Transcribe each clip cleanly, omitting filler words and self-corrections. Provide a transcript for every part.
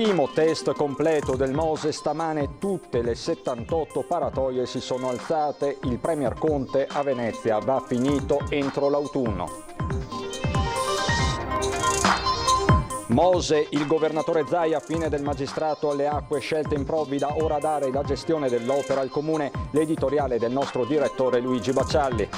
Primo test completo del Mose stamane, tutte le 78 paratoie si sono alzate, il Premier Conte a Venezia va finito entro l'autunno. Mose, il governatore Zaia, fine del magistrato alle acque, scelta improvvida, ora dare la gestione dell'opera al comune, l'editoriale del nostro direttore Luigi Baccialli.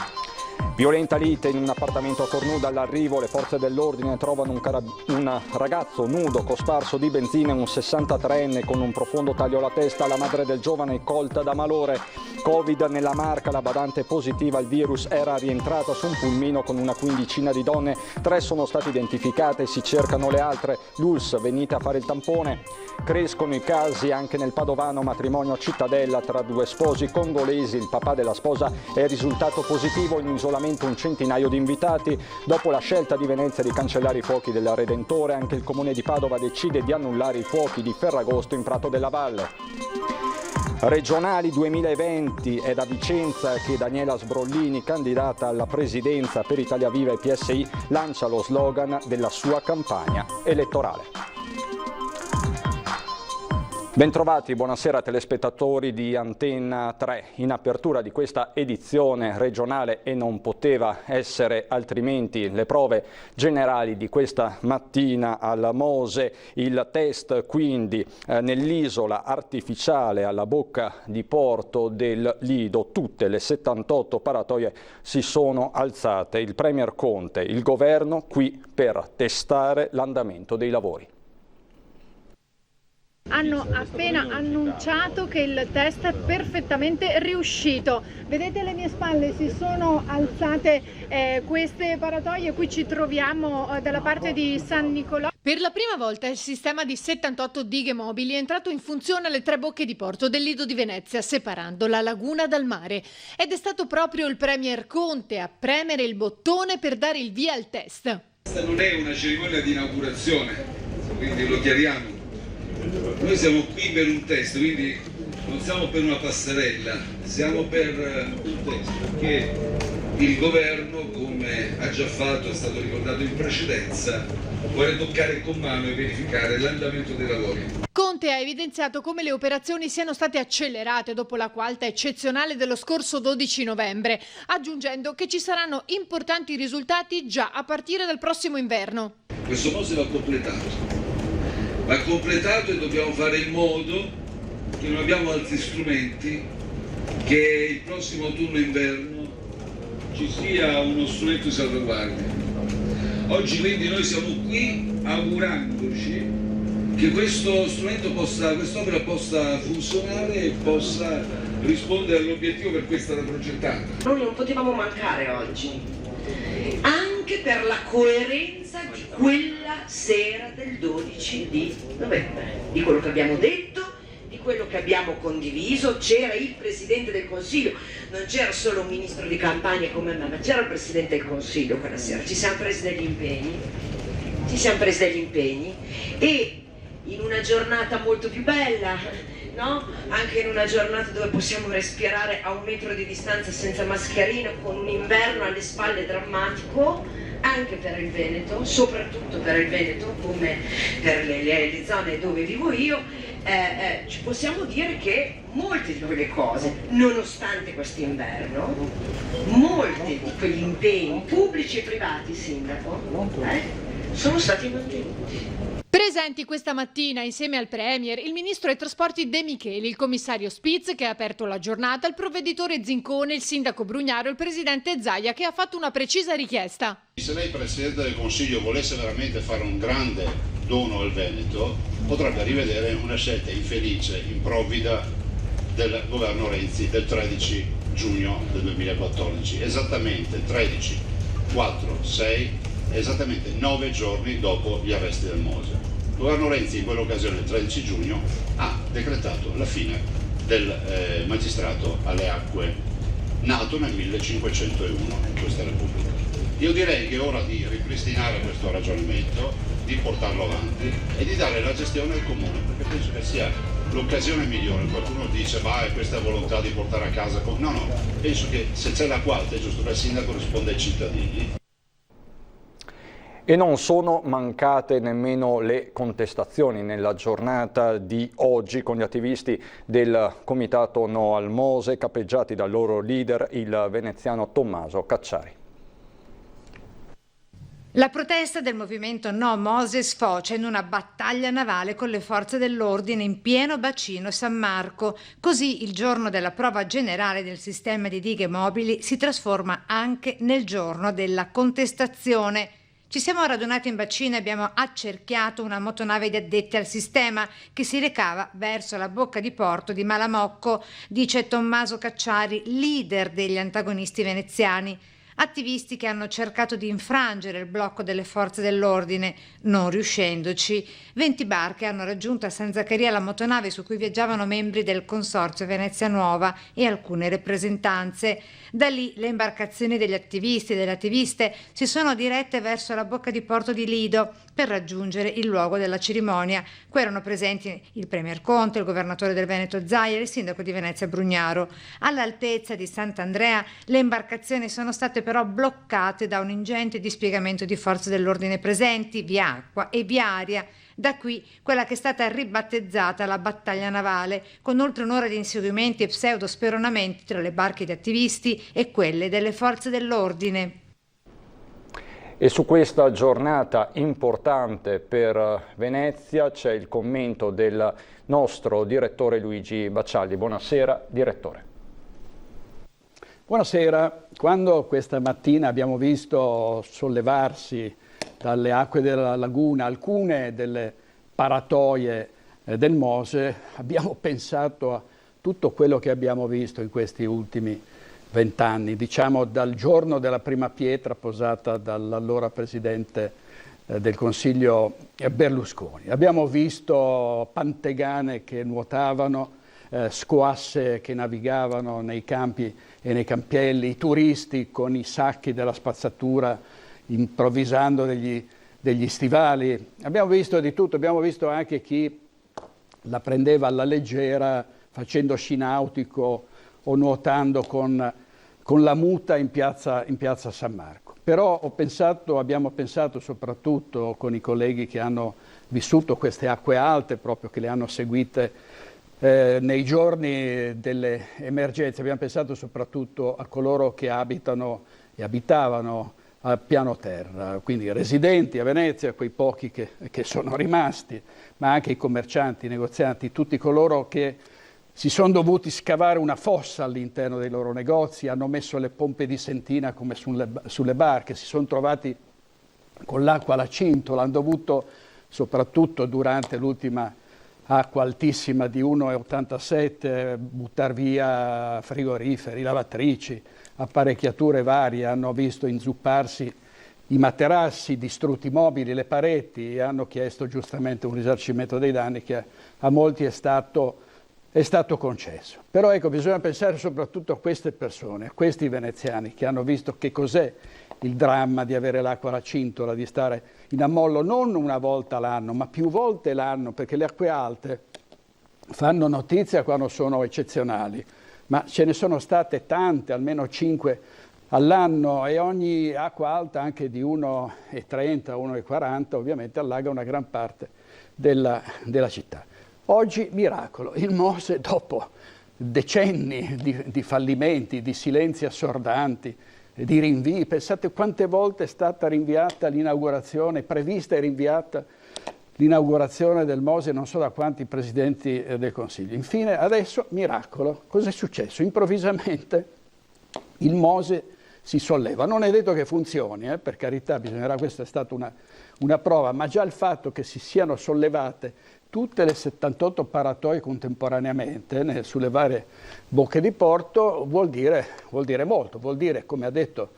Violenta lite in un appartamento a Cornuda, all'arrivo le forze dell'ordine trovano un ragazzo nudo cosparso di benzina, un 63enne con un profondo taglio alla testa, la madre del giovane colta da malore. Covid nella Marca, la badante positiva al virus era rientrata su un pulmino con una quindicina di donne, 3 sono state identificate, si cercano le altre. L'ULSS venite a fare il tampone. Crescono i casi anche nel padovano, matrimonio a Cittadella tra 2 sposi congolesi, il papà della sposa è risultato positivo, in isolamento un centinaio di invitati. Dopo la scelta di Venezia di cancellare i fuochi della Redentore, anche il comune di Padova decide di annullare i fuochi di Ferragosto in Prato della Valle. Regionali 2020 è da Vicenza che Daniela Sbrollini, candidata alla presidenza per Italia Viva e PSI, lancia lo slogan della sua campagna elettorale. Bentrovati, buonasera telespettatori di Antenna 3. In apertura di questa edizione regionale, e non poteva essere altrimenti, le prove generali di questa mattina al Mose, il test quindi nell'isola artificiale alla bocca di porto del Lido. Tutte le 78 paratoie si sono alzate. Il Premier Conte, il governo qui per testare l'andamento dei lavori. Hanno appena annunciato che il test è perfettamente riuscito. Vedete alle mie spalle si sono alzate queste paratoie, qui ci troviamo dalla parte di San Nicolò. Per la prima volta il sistema di 78 dighe mobili è entrato in funzione alle 3 bocche di porto del Lido di Venezia, separando la laguna dal mare. Ed è stato proprio il Premier Conte a premere il bottone per dare il via al test. Questa non è una cerimonia di inaugurazione, quindi lo chiariamo. Noi siamo qui per un test, quindi non siamo per una passerella, siamo per un test, perché il governo, come ha già fatto, è stato ricordato in precedenza, vuole toccare con mano e verificare l'andamento dei lavori. Conte ha evidenziato come le operazioni siano state accelerate dopo la l'acqua eccezionale dello scorso 12 novembre, aggiungendo che ci saranno importanti risultati già a partire dal prossimo inverno. Questo Mose va completato e dobbiamo fare in modo che non abbiamo altri strumenti, che il prossimo autunno inverno ci sia uno strumento di salvaguardia. Oggi quindi noi siamo qui augurandoci che questo strumento quest'opera possa funzionare e possa rispondere all'obiettivo per cui è stata progettata. Noi non potevamo mancare oggi, anche per la coerenza di quella sera del 12 di novembre, di quello che abbiamo detto, di quello che abbiamo condiviso. C'era il Presidente del Consiglio, non c'era solo un ministro di campagna come me, ma c'era il Presidente del Consiglio quella sera. Ci siamo presi degli impegni e in una giornata molto più bella, no? Anche in una giornata dove possiamo respirare a 1 metro di distanza senza mascherina, con un inverno alle spalle drammatico anche per il Veneto, soprattutto per il Veneto, come per le zone dove vivo io, ci possiamo dire che molte di quelle cose, nonostante questo inverno, molti di quegli impegni pubblici e privati, Sindaco, sono stati mantenuti. Presenti questa mattina insieme al Premier il Ministro ai Trasporti De Micheli, il Commissario Spitz che ha aperto la giornata, il Provveditore Zincone, il Sindaco Brugnaro e il Presidente Zaia che ha fatto una precisa richiesta. Se lei, Presidente del Consiglio, volesse veramente fare un grande dono al Veneto, potrebbe rivedere una scelta infelice, improvvida del governo Renzi del 13 giugno del 2014, esattamente 13, 4, 6, esattamente 9 giorni dopo gli arresti del Mose. Il governo Renzi in quell'occasione, il 13 giugno, ha decretato la fine del magistrato alle acque, nato nel 1501 in questa Repubblica. Io direi che è ora di ripristinare questo ragionamento, di portarlo avanti e di dare la gestione al comune, perché penso che sia l'occasione migliore. Qualcuno dice è questa volontà di portare a casa, no, penso che se c'è la quarta è giusto che il sindaco risponda ai cittadini. E non sono mancate nemmeno le contestazioni nella giornata di oggi con gli attivisti del Comitato No al Mose, capeggiati dal loro leader, il veneziano Tommaso Cacciari. La protesta del movimento No Mose sfocia in una battaglia navale con le forze dell'ordine in pieno bacino San Marco. Così il giorno della prova generale del sistema di dighe mobili si trasforma anche nel giorno della contestazione. Ci siamo radunati in bacino e abbiamo accerchiato una motonave di addetti al sistema che si recava verso la bocca di porto di Malamocco, dice Tommaso Cacciari, leader degli antagonisti veneziani. Attivisti che hanno cercato di infrangere il blocco delle forze dell'ordine, non riuscendoci. 20 barche hanno raggiunto a San Zaccaria la motonave su cui viaggiavano membri del Consorzio Venezia Nuova e alcune rappresentanze. Da lì le imbarcazioni degli attivisti e delle attiviste si sono dirette verso la bocca di porto di Lido per raggiungere il luogo della cerimonia. Qui erano presenti il Premier Conte, il governatore del Veneto Zaia e il sindaco di Venezia Brugnaro. All'altezza di Sant'Andrea le imbarcazioni sono state però bloccate da un ingente dispiegamento di forze dell'ordine presenti via acqua e via aria. Da qui quella che è stata ribattezzata la battaglia navale, con oltre un'ora di inseguimenti e pseudo-speronamenti tra le barche di attivisti e quelle delle forze dell'ordine. E su questa giornata importante per Venezia c'è il commento del nostro direttore Luigi Baccialli. Buonasera, direttore. Buonasera. Quando questa mattina abbiamo visto sollevarsi dalle acque della laguna alcune delle paratoie del Mose, abbiamo pensato a tutto quello che abbiamo visto in questi ultimi 20 anni, diciamo dal giorno della prima pietra posata dall'allora Presidente del Consiglio Berlusconi. Abbiamo visto pantegane che nuotavano, squasse che navigavano nei campi e nei campielli, i turisti con i sacchi della spazzatura improvvisando degli stivali. Abbiamo visto di tutto, abbiamo visto anche chi la prendeva alla leggera facendo sci nautico o nuotando con la muta in piazza San Marco. Però abbiamo pensato soprattutto con i colleghi che hanno vissuto queste acque alte, proprio che le hanno seguite nei giorni delle emergenze, abbiamo pensato soprattutto a coloro che abitano e abitavano a piano terra, quindi residenti a Venezia, quei pochi che sono rimasti, ma anche i commercianti, i negozianti, tutti coloro che si sono dovuti scavare una fossa all'interno dei loro negozi, hanno messo le pompe di sentina come sulle barche, si sono trovati con l'acqua alla cintola, hanno dovuto, soprattutto durante l'ultima acqua altissima di 1,87, buttare via frigoriferi, lavatrici, apparecchiature varie, hanno visto inzupparsi i materassi, distrutti i mobili, le pareti e hanno chiesto giustamente un risarcimento dei danni che a molti è stato concesso. Però ecco, bisogna pensare soprattutto a queste persone, a questi veneziani che hanno visto che cos'è il dramma di avere l'acqua alla cintola, di stare in ammollo non una volta l'anno, ma più volte l'anno, perché le acque alte fanno notizia quando sono eccezionali, ma ce ne sono state tante, almeno 5 all'anno, e ogni acqua alta, anche di 1,30, 1,40, ovviamente allaga una gran parte della città. Oggi miracolo, il Mose dopo decenni di fallimenti, di silenzi assordanti, di rinvii, pensate quante volte è stata rinviata l'inaugurazione, prevista e rinviata l'inaugurazione del Mose, non so da quanti presidenti del Consiglio. Infine adesso miracolo, cosa è successo? Improvvisamente il Mose si solleva, non è detto che funzioni, per carità, questa è stata una prova, ma già il fatto che si siano sollevate tutte le 78 paratoie contemporaneamente sulle varie bocche di porto vuol dire molto, vuol dire, come ha detto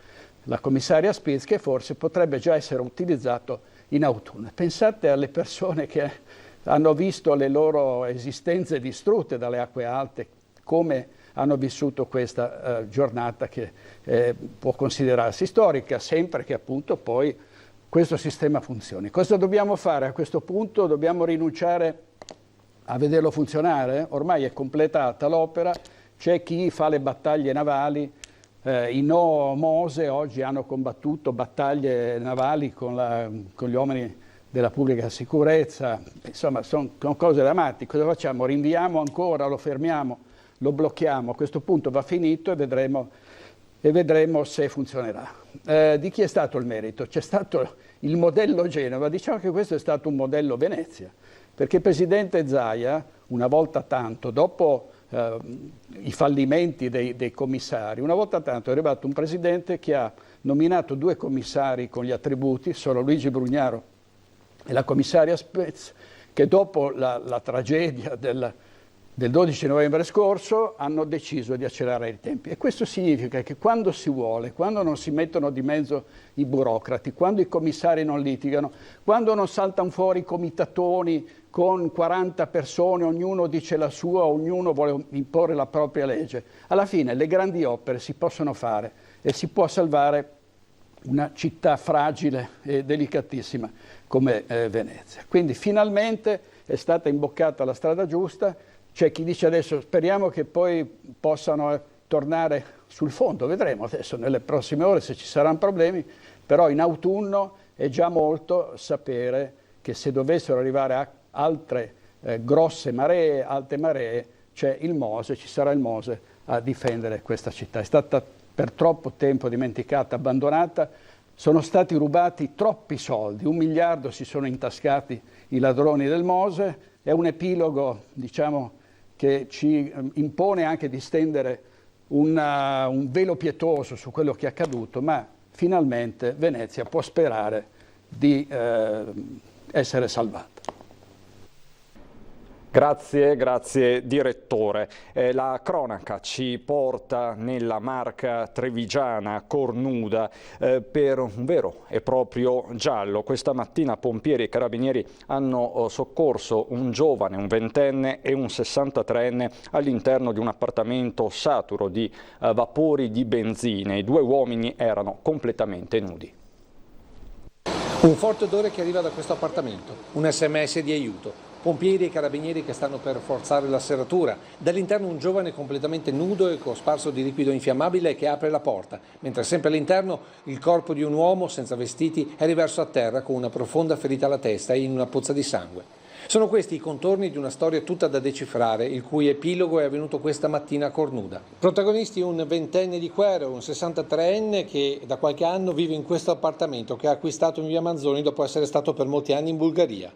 la commissaria Spitz, che forse potrebbe già essere utilizzato in autunno. Pensate alle persone che hanno visto le loro esistenze distrutte dalle acque alte, come hanno vissuto questa giornata che può considerarsi storica, sempre che appunto poi questo sistema funzioni. Cosa dobbiamo fare a questo punto? Dobbiamo rinunciare a vederlo funzionare? Ormai è completata l'opera, c'è chi fa le battaglie navali I no Mose oggi hanno combattuto battaglie navali con gli uomini della pubblica sicurezza, insomma sono cose drammatiche. Cosa facciamo? Rinviamo ancora, lo fermiamo, lo blocchiamo? A questo punto va finito e vedremo se funzionerà. Di chi è stato il merito? C'è stato il modello Genova, diciamo che questo è stato un modello Venezia, perché il presidente Zaia, una volta tanto, dopo i fallimenti dei commissari, una volta tanto è arrivato un presidente che ha nominato 2 commissari con gli attributi, sono Luigi Brugnaro e la commissaria Spez, che dopo la tragedia del 12 novembre scorso hanno deciso di accelerare i tempi. E questo significa che quando si vuole, quando non si mettono di mezzo i burocrati, quando i commissari non litigano, quando non saltano fuori i comitatoni con 40 persone, ognuno dice la sua, ognuno vuole imporre la propria legge, alla fine le grandi opere si possono fare e si può salvare una città fragile e delicatissima come Venezia. Quindi finalmente è stata imboccata la strada giusta. C'è chi dice adesso speriamo che poi possano tornare sul fondo, vedremo adesso nelle prossime ore se ci saranno problemi, però in autunno è già molto sapere che se dovessero arrivare a altre grosse maree, alte maree, c'è il Mose, ci sarà il Mose a difendere questa città. È stata per troppo tempo dimenticata, abbandonata, sono stati rubati troppi soldi, 1 miliardo si sono intascati i ladroni del Mose, è un epilogo, diciamo, che ci impone anche di stendere un velo pietoso su quello che è accaduto, ma finalmente Venezia può sperare di essere salvata. Grazie direttore. La cronaca ci porta nella Marca trevigiana Cornuda per un vero e proprio giallo. Questa mattina pompieri e carabinieri hanno soccorso un giovane, un 20enne e un 63enne all'interno di un appartamento saturo di vapori di benzina. I 2 uomini erano completamente nudi. Un forte odore che arriva da questo appartamento, un SMS di aiuto. Pompieri e carabinieri che stanno per forzare la serratura. Dall'interno un giovane completamente nudo e cosparso di liquido infiammabile che apre la porta, mentre sempre all'interno il corpo di un uomo senza vestiti è riverso a terra con una profonda ferita alla testa e in una pozza di sangue. Sono questi i contorni di una storia tutta da decifrare, il cui epilogo è avvenuto questa mattina a Cornuda. Protagonisti un 20enne di Quero e un 63enne che da qualche anno vive in questo appartamento che ha acquistato in via Manzoni dopo essere stato per molti anni in Bulgaria.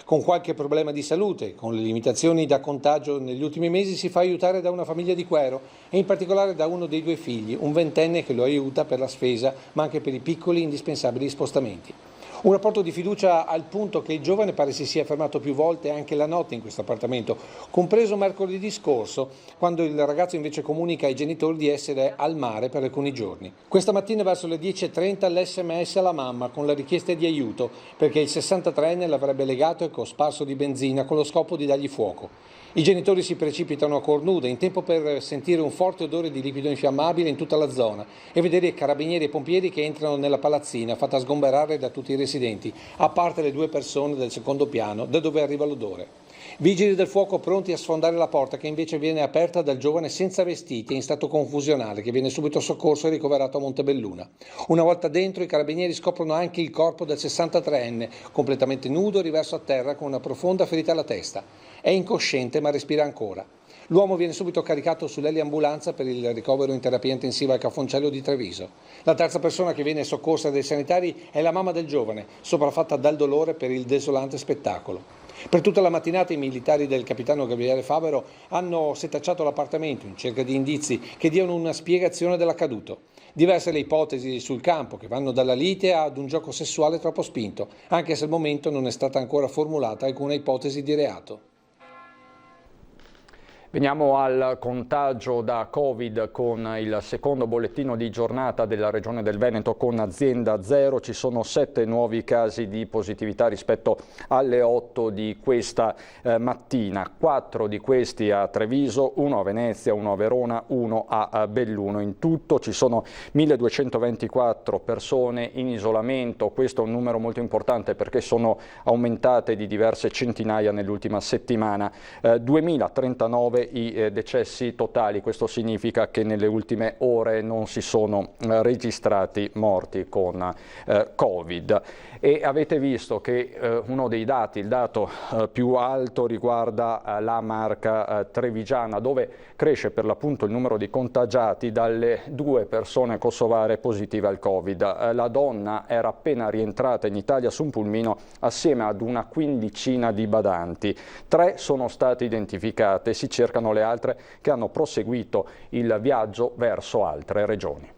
Con qualche problema di salute, con le limitazioni da contagio negli ultimi mesi, si fa aiutare da una famiglia di Quero e in particolare da uno dei 2 figli, un 20enne che lo aiuta per la spesa ma anche per i piccoli indispensabili spostamenti. Un rapporto di fiducia al punto che il giovane pare si sia fermato più volte anche la notte in questo appartamento, compreso mercoledì scorso, quando il ragazzo invece comunica ai genitori di essere al mare per alcuni giorni. Questa mattina verso le 10:30 l'SMS alla mamma con la richiesta di aiuto perché il 63enne l'avrebbe legato e cosparso di benzina con lo scopo di dargli fuoco. I genitori si precipitano a Cornuda in tempo per sentire un forte odore di liquido infiammabile in tutta la zona e vedere carabinieri e pompieri che entrano nella palazzina fatta sgomberare da tutti i residenti, a parte le 2 persone del secondo piano da dove arriva l'odore. Vigili del fuoco pronti a sfondare la porta che invece viene aperta dal giovane senza vestiti e in stato confusionale che viene subito soccorso e ricoverato a Montebelluna. Una volta dentro i carabinieri scoprono anche il corpo del 63enne, completamente nudo, riverso a terra con una profonda ferita alla testa. È incosciente ma respira ancora. L'uomo viene subito caricato sull'eliambulanza per il ricovero in terapia intensiva al Cafoncello di Treviso. La terza persona che viene soccorsa dai sanitari è la mamma del giovane, sopraffatta dal dolore per il desolante spettacolo. Per tutta la mattinata i militari del capitano Gabriele Favero hanno setacciato l'appartamento in cerca di indizi che diano una spiegazione dell'accaduto. Diverse le ipotesi sul campo che vanno dalla lite ad un gioco sessuale troppo spinto, anche se al momento non è stata ancora formulata alcuna ipotesi di reato. Veniamo al contagio da Covid con il secondo bollettino di giornata della Regione del Veneto con azienda zero. Ci sono 7 nuovi casi di positività rispetto alle 8 di questa mattina. 4 di questi a Treviso, 1 a Venezia, 1 a Verona, 1 a Belluno. In tutto ci sono 1224 persone in isolamento. Questo è un numero molto importante perché sono aumentate di diverse centinaia nell'ultima settimana. 2039 9 i decessi totali. Questo significa che nelle ultime ore non si sono registrati morti con Covid. E avete visto che uno dei dati, il dato più alto, riguarda la Marca trevigiana, dove cresce per l'appunto il numero di contagiati dalle 2 persone kosovare positive al Covid. La donna era appena rientrata in Italia su un pulmino assieme ad una quindicina di badanti. 3 sono state identificate, si cercano le altre che hanno proseguito il viaggio verso altre regioni.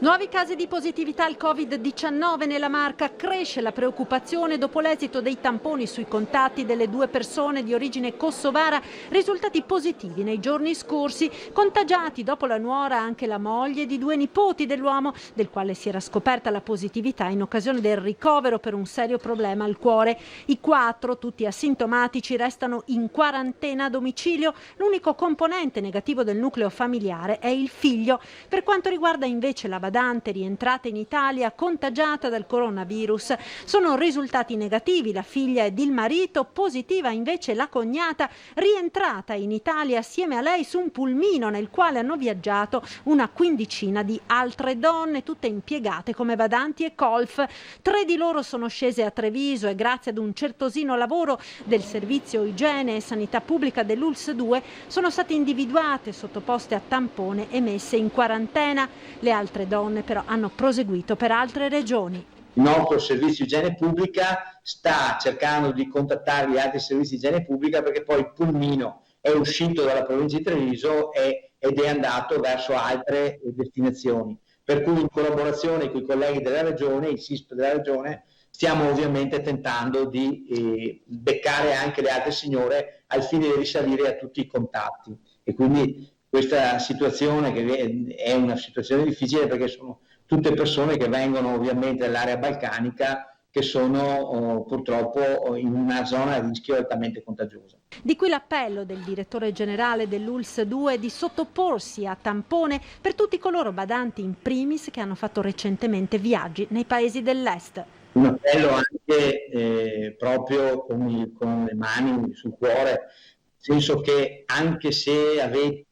Nuovi casi di positività al Covid-19 nella Marca, cresce la preoccupazione dopo l'esito dei tamponi sui contatti delle 2 persone di origine kosovara risultati positivi nei giorni scorsi, contagiati dopo la nuora anche la moglie di 2 nipoti dell'uomo, del quale si era scoperta la positività in occasione del ricovero per un serio problema al cuore. I 4, tutti asintomatici, restano in quarantena a domicilio. L'unico componente negativo del nucleo familiare è il figlio. Per quanto riguarda invece la badante rientrata in Italia contagiata dal coronavirus, sono risultati negativi la figlia ed il marito, positiva invece la cognata, rientrata in Italia assieme a lei su un pulmino nel quale hanno viaggiato una quindicina di altre donne, tutte impiegate come badanti e colf. 3 di loro sono scese a Treviso e grazie ad un certosino lavoro del Servizio Igiene e Sanità Pubblica dell'ULSS 2 sono state individuate, sottoposte a tampone e messe in quarantena. Le altre donne però hanno proseguito per altre regioni. Il nostro servizio igiene pubblica sta cercando di contattare gli altri servizi di igiene pubblica, perché poi il pulmino è uscito dalla provincia di Treviso ed è andato verso altre destinazioni. Per cui in collaborazione con i colleghi della regione, il SISP della regione, stiamo ovviamente tentando di beccare anche le altre signore al fine di risalire a tutti i contatti. E quindi questa situazione che è una situazione difficile, perché sono tutte persone che vengono ovviamente dall'area balcanica, che sono purtroppo in una zona a rischio altamente contagiosa. Di qui l'appello del direttore generale dell'ULSS 2 di sottoporsi a tampone per tutti coloro, badanti in primis, che hanno fatto recentemente viaggi nei paesi dell'est. Un appello anche proprio con le mani sul cuore, nel senso che anche se avete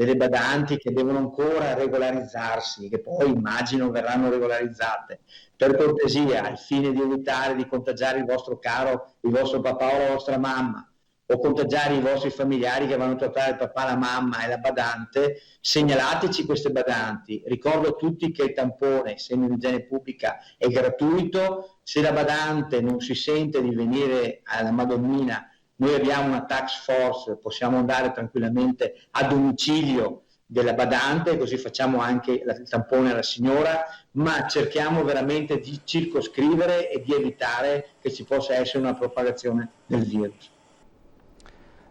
delle badanti che devono ancora regolarizzarsi, che poi immagino verranno regolarizzate, per cortesia, al fine di evitare di contagiare il vostro caro, il vostro papà o la vostra mamma, o contagiare i vostri familiari che vanno a trattare il papà, la mamma e la badante, segnalateci queste badanti. Ricordo a tutti che il tampone, essendo in igiene pubblica, è gratuito. Se la badante non si sente di venire alla Madonnina, noi abbiamo una task force, possiamo andare tranquillamente a domicilio della badante, così facciamo anche il tampone alla signora, ma cerchiamo veramente di circoscrivere e di evitare che ci possa essere una propagazione del virus.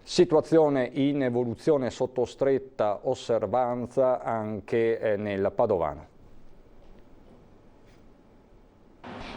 Situazione in evoluzione sotto stretta osservanza anche nel Padovano.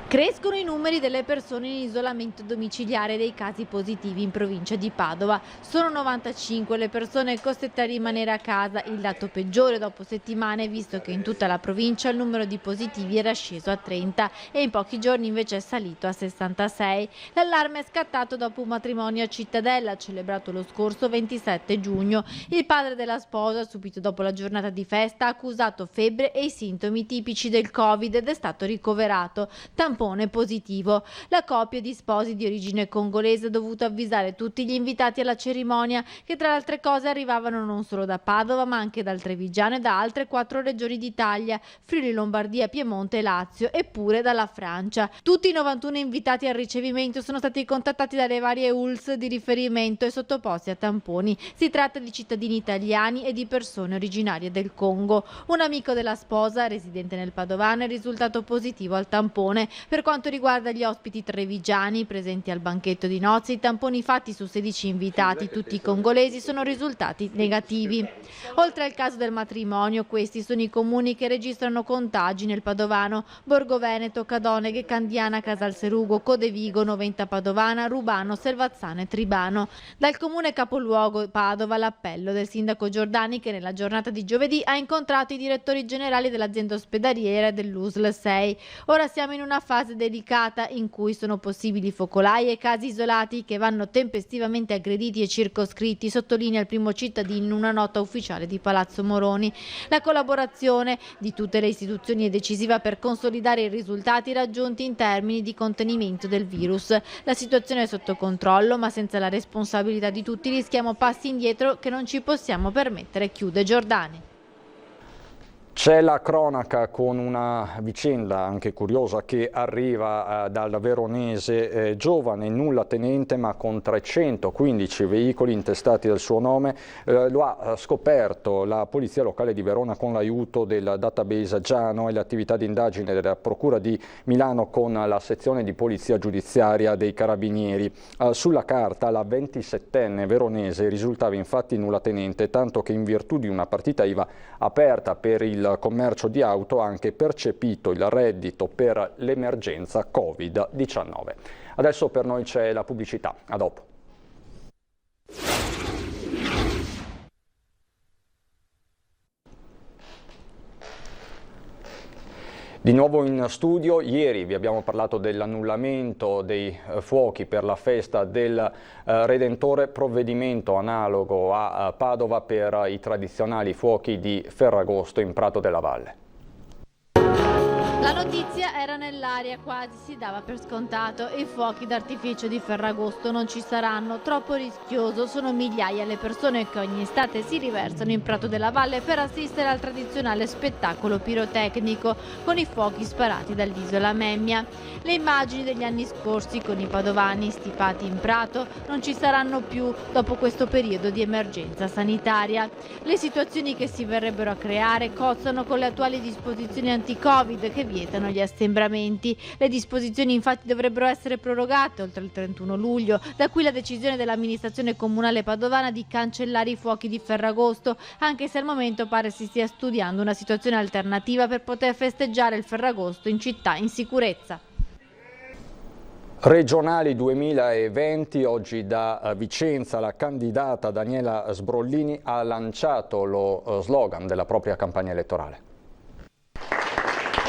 Crescono i numeri delle persone in isolamento domiciliare dei casi positivi in provincia di Padova. Sono 95 le persone costrette a rimanere a casa, il dato peggiore dopo settimane, visto che in tutta la provincia il numero di positivi era sceso a 30 e in pochi giorni invece è salito a 66. L'allarme è scattato dopo un matrimonio a Cittadella, celebrato lo scorso 27 giugno. Il padre della sposa, subito dopo la giornata di festa, ha accusato febbre e i sintomi tipici del Covid ed è stato ricoverato. Tampone positivo. La coppia di sposi di origine congolese ha dovuto avvisare tutti gli invitati alla cerimonia, che tra le altre cose arrivavano non solo da Padova ma anche dal Trevigiano e da altre 4 regioni d'Italia, Friuli, Lombardia, Piemonte e Lazio, e pure dalla Francia. Tutti i 91 invitati al ricevimento sono stati contattati dalle varie ULSS di riferimento e sottoposti a tamponi. Si tratta di cittadini italiani e di persone originarie del Congo. Un amico della sposa, residente nel Padovano, è risultato positivo al tampone. Per quanto riguarda gli ospiti trevigiani presenti al banchetto di nozze, i tamponi fatti su 16 invitati, tutti congolesi, sono risultati negativi. Oltre al caso del matrimonio, questi sono i comuni che registrano contagi nel Padovano: Borgo Veneto, Cadoneghe, Candiana, Casalserugo, Codevigo, Noventa Padovana, Rubano, Servazzano e Tribano. Dal comune capoluogo Padova l'appello del sindaco Giordani, che nella giornata di giovedì ha incontrato i direttori generali dell'azienda ospedaliera dell'USL 6. Ora siamo in una fase fase delicata in cui sono possibili focolai e casi isolati che vanno tempestivamente aggrediti e circoscritti, sottolinea il primo cittadino in una nota ufficiale di Palazzo Moroni. La collaborazione di tutte le istituzioni è decisiva per consolidare i risultati raggiunti in termini di contenimento del virus. La situazione è sotto controllo, ma senza la responsabilità di tutti rischiamo passi indietro che non ci possiamo permettere, chiude Giordani. C'è la cronaca con una vicenda anche curiosa che arriva dal veronese, giovane, nullatenente ma con 315 veicoli intestati al suo nome. Lo ha scoperto la polizia locale di Verona con l'aiuto del database Giano e le attività di indagine della Procura di Milano con la sezione di polizia giudiziaria dei Carabinieri. Sulla carta la 27enne veronese risultava infatti nullatenente, tanto che in virtù di una partita IVA aperta per il commercio di auto ha anche percepito il reddito per l'emergenza Covid-19. Adesso per noi c'è la pubblicità. A dopo. Di nuovo in studio, ieri vi abbiamo parlato dell'annullamento dei fuochi per la festa del Redentore, provvedimento analogo a Padova per i tradizionali fuochi di Ferragosto in Prato della Valle. La notizia era nell'aria, quasi si dava per scontato. I fuochi d'artificio di Ferragosto non ci saranno, troppo rischioso. Sono migliaia le persone che ogni estate si riversano in Prato della Valle per assistere al tradizionale spettacolo pirotecnico con i fuochi sparati dall'isola Memmia. Le immagini degli anni scorsi con i padovani stipati in prato non ci saranno più dopo questo periodo di emergenza sanitaria. Le situazioni che si verrebbero a creare cozzano con le attuali disposizioni anti-Covid che vietano gli assembramenti. Le disposizioni infatti dovrebbero essere prorogate oltre il 31 luglio, da qui la decisione dell'amministrazione comunale padovana di cancellare i fuochi di Ferragosto, anche se al momento pare si stia studiando una situazione alternativa per poter festeggiare il Ferragosto in città in sicurezza. Regionali 2020, oggi da Vicenza la candidata Daniela Sbrollini ha lanciato lo slogan della propria campagna elettorale.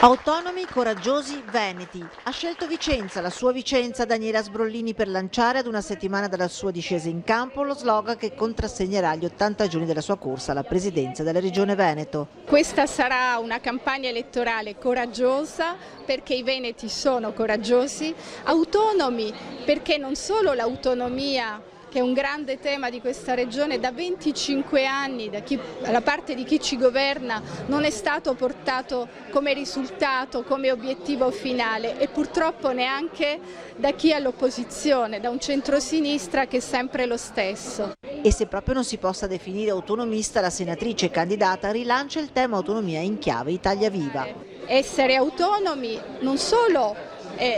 Autonomi, coraggiosi, veneti. Ha scelto Vicenza, la sua Vicenza, Daniela Sbrollini, per lanciare ad una settimana dalla sua discesa in campo lo slogan che contrassegnerà gli 80 giorni della sua corsa alla presidenza della Regione Veneto. Questa sarà una campagna elettorale coraggiosa perché i veneti sono coraggiosi, autonomi perché non solo l'autonomia, che è un grande tema di questa regione, da 25 anni dalla parte di chi ci governa non è stato portato come risultato, come obiettivo finale, e purtroppo neanche da chi è all'opposizione, da un centrosinistra che è sempre lo stesso. E se proprio non si possa definire autonomista, la senatrice candidata rilancia il tema autonomia in chiave Italia Viva. Essere autonomi non solo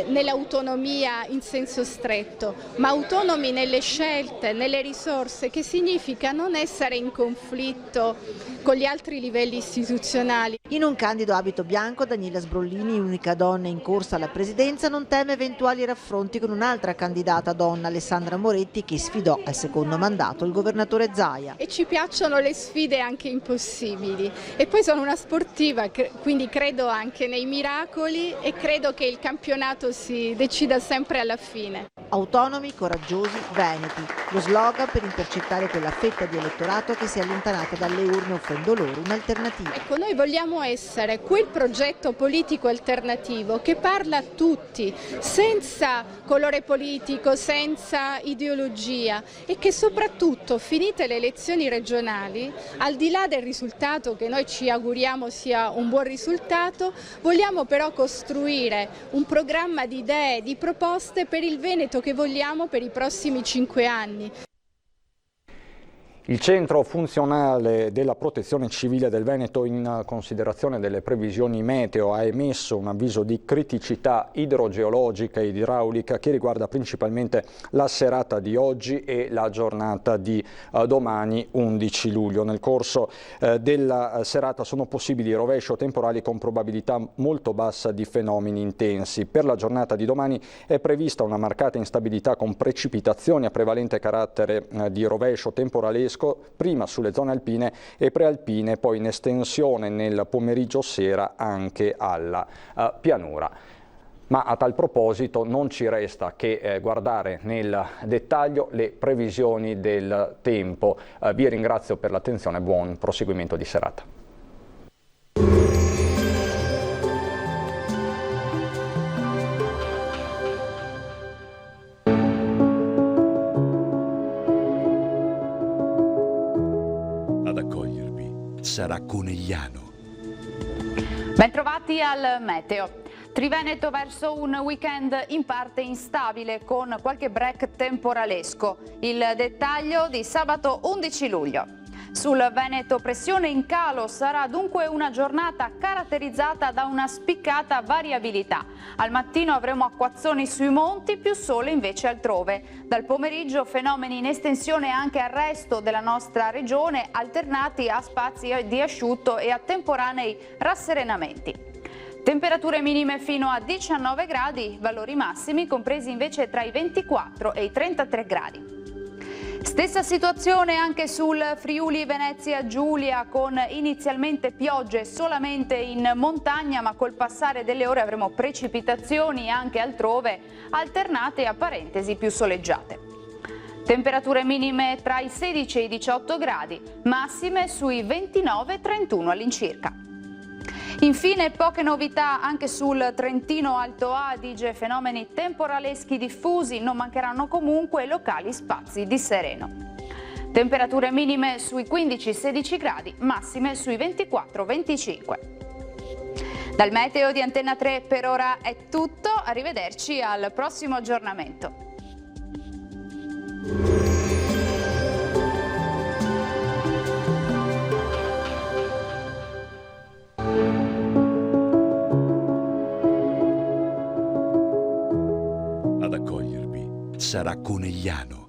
nell'autonomia in senso stretto, ma autonomi nelle scelte, nelle risorse, che significa non essere in conflitto con gli altri livelli istituzionali. In un candido abito bianco, Daniela Sbrollini, unica donna in corsa alla presidenza, non teme eventuali raffronti con un'altra candidata donna, Alessandra Moretti, che sfidò al secondo mandato il governatore Zaia. E ci piacciono le sfide anche impossibili. E poi sono una sportiva, quindi credo anche nei miracoli e credo che il campionato si decida sempre alla fine. Autonomi, coraggiosi, veneti. Lo slogan per intercettare quella fetta di elettorato che si è allontanata dalle urne offrendo loro un'alternativa. Ecco, noi vogliamo essere quel progetto politico alternativo che parla a tutti, senza colore politico, senza ideologia, e che soprattutto, finite le elezioni regionali, al di là del risultato che noi ci auguriamo sia un buon risultato, vogliamo però costruire un programma di idee, di proposte per il Veneto che vogliamo per i prossimi 5 anni. Il centro funzionale della Protezione Civile del Veneto, in considerazione delle previsioni meteo, ha emesso un avviso di criticità idrogeologica ed idraulica che riguarda principalmente la serata di oggi e la giornata di domani 11 luglio. Nel corso della serata sono possibili rovescio temporali con probabilità molto bassa di fenomeni intensi. Per la giornata di domani è prevista una marcata instabilità con precipitazioni a prevalente carattere di rovescio temporalesco, prima sulle zone alpine e prealpine, poi in estensione nel pomeriggio sera anche alla pianura. Ma a tal proposito non ci resta che guardare nel dettaglio le previsioni del tempo. Vi ringrazio per l'attenzione e buon proseguimento di serata. Ad accogliervi sarà Conegliano. Bentrovati al meteo. Triveneto verso un weekend in parte instabile con qualche break temporalesco. Il dettaglio di sabato 11 luglio. Sul Veneto pressione in calo, sarà dunque una giornata caratterizzata da una spiccata variabilità. Al mattino avremo acquazzoni sui monti, più sole invece altrove. Dal pomeriggio fenomeni in estensione anche al resto della nostra regione, alternati a spazi di asciutto e a temporanei rasserenamenti. Temperature minime fino a 19 gradi, valori massimi compresi invece tra i 24 e i 33 gradi. Stessa situazione anche sul Friuli Venezia Giulia, con inizialmente piogge solamente in montagna, ma col passare delle ore avremo precipitazioni anche altrove, alternate a parentesi più soleggiate. Temperature minime tra i 16 e i 18 gradi, massime sui 29-31 all'incirca. Infine poche novità anche sul Trentino Alto Adige, fenomeni temporaleschi diffusi, non mancheranno comunque locali spazi di sereno. Temperature minime sui 15-16 gradi, massime sui 24-25. Dal meteo di Antenna 3 per ora è tutto, arrivederci al prossimo aggiornamento. Ad accogliervi sarà Conegliano.